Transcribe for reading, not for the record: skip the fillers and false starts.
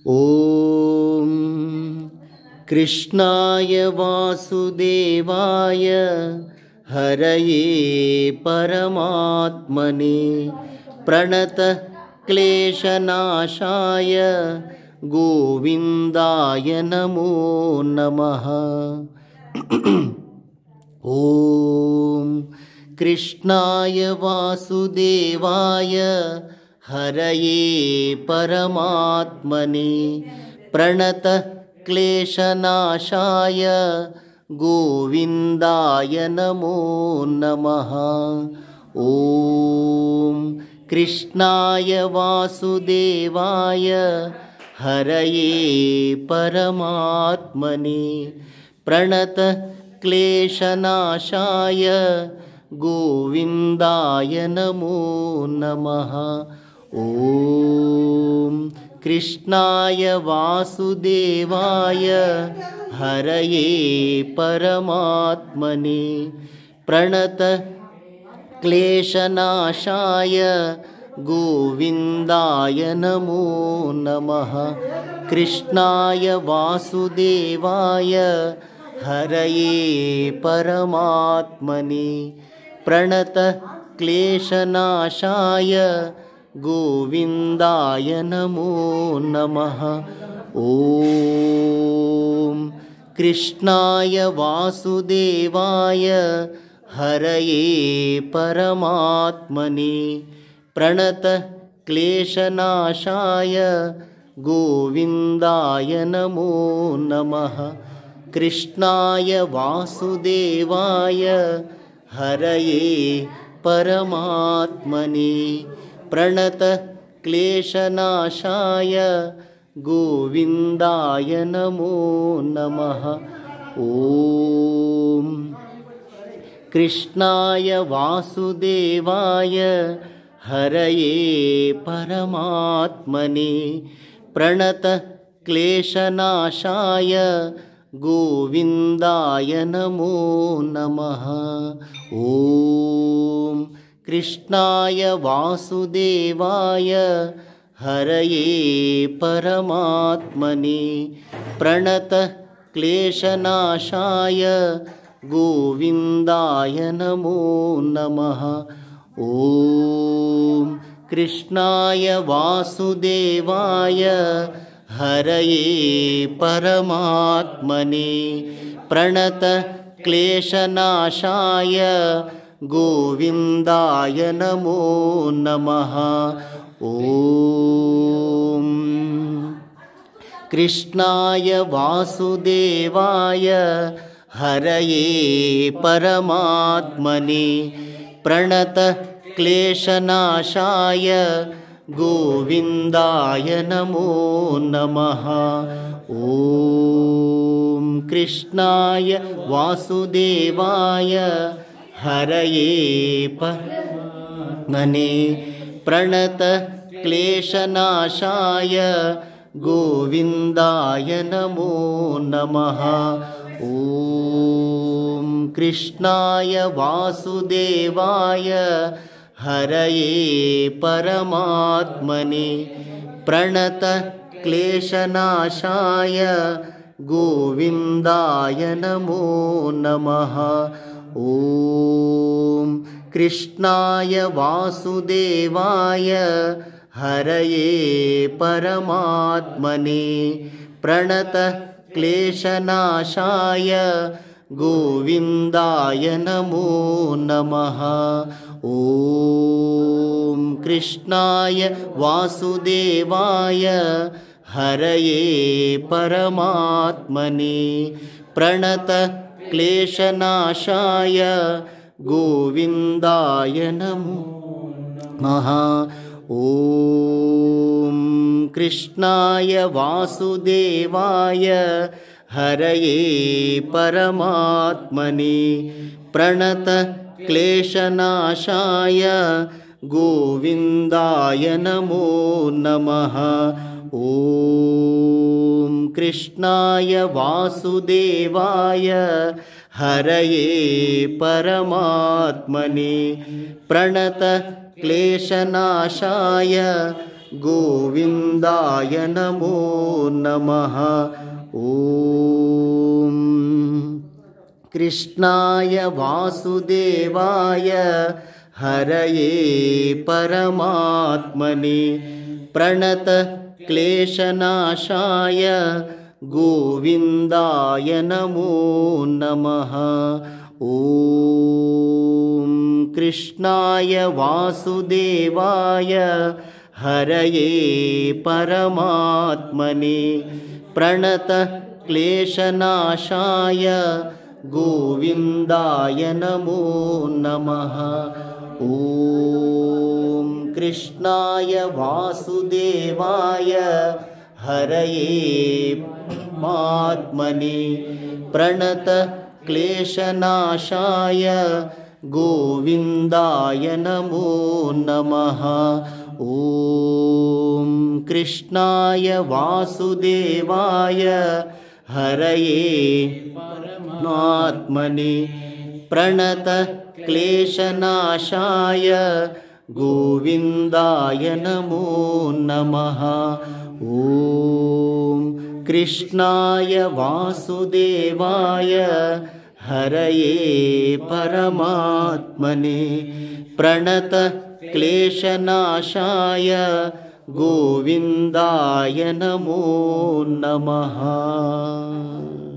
ॐ कृष्णाय वासुदेवाय हरये परमात्मने प्रणतः क्लेशनाशाय गोविन्दाय नमो नमः। ॐ कृष्णाय वासुदेवाय हरये परमात्मने प्रणतः क्लेशनाशाय गोविन्दाय नमो नमः। ॐ कृष्णाय वासुदेवाय हरये परमात्मने प्रणतः क्लेशनाशाय गोविन्दाय नमो नमः। ॐ कृष्णाय वासुदेवाय हरये परमात्मने प्रणतः क्लेशनाशाय गोविन्दाय नमो नमः। कृष्णाय वासुदेवाय हरये परमात्मने प्रणतः क्लेशनाशाय गोविन्दाय नमो नमः। ॐ कृष्णाय वासुदेवाय हरये परमात्मने प्रणतः क्लेशनाशाय गोविन्दाय नमो नमः। कृष्णाय वासुदेवाय हरये परमात्मने प्रणतः क्लेशनाशाय गोविन्दाय नमो नमः। ॐ कृष्णाय वासुदेवाय हरये परमात्मने प्रणतः क्लेशनाशाय गोविन्दाय नमो नमः। ॐ कृष्णाय वासुदेवाय हरये परमात्मने प्रणतः क्लेशनाशाय गोविन्दाय नमो नमः। ॐ कृष्णाय वासुदेवाय हरये परमात्मने प्रणतः क्लेशनाशाय गोविन्दाय नमो नमः। ॐ कृष्णाय वासुदेवाय हरये परमात्मने प्रणतः क्लेशनाशाय गोविन्दाय नमो नमः। ॐ कृष्णाय वासुदेवाय हरये परमात्मने प्रणतः क्लेशनाशाय गोविन्दाय नमो नमः। ॐ कृष्णाय वासुदेवाय हरये परमात्मने प्रणतः क्लेशनाशाय गोविन्दाय नमो नमः। ॐ कृष्णाय वासुदेवाय हरये परमात्मने प्रणतः क्लेशनाशाय गोविन्दाय नमो नमः। ॐ कृष्णाय वासुदेवाय हरये परमात्मने प्रणतः क्लेशनाशाय गोविन्दाय नमो नमः। ॐ कृष्णाय वासुदेवाय हरये परमात्मने प्रणतः क्लेशनाशाय गोविन्दाय नमो नमः। ॐ कृष्णाय वासुदेवाय हरये परमात्मने प्रणतः क्लेशनाशाय गोविन्दाय नमो नमः। ॐ कृष्णाय वासुदेवाय हरये परमात्मने प्रणतक्लेशनाशाय गोविन्दाय नमो नमः। ॐ कृष्णाय वासुदेवाय हरये परमात्मने प्रणतक्लेशनाशाय गोविन्दाय नमो नमः। ॐ कृष्णाय वासुदेवाय हरये परमात्मने प्रणतक्लेशनाशाय गोविन्दाय नमो नमः। ॐ कृष्णाय वासुदेवाय हरये परमात्मने प्रणतक्लेशनाशाय गोविन्दाय नमो नमः। ॐ कृष्णाय वासुदेवाय हरये परमात्मने प्रणतक्लेशनाशाय गोविन्दाय नमो नमः।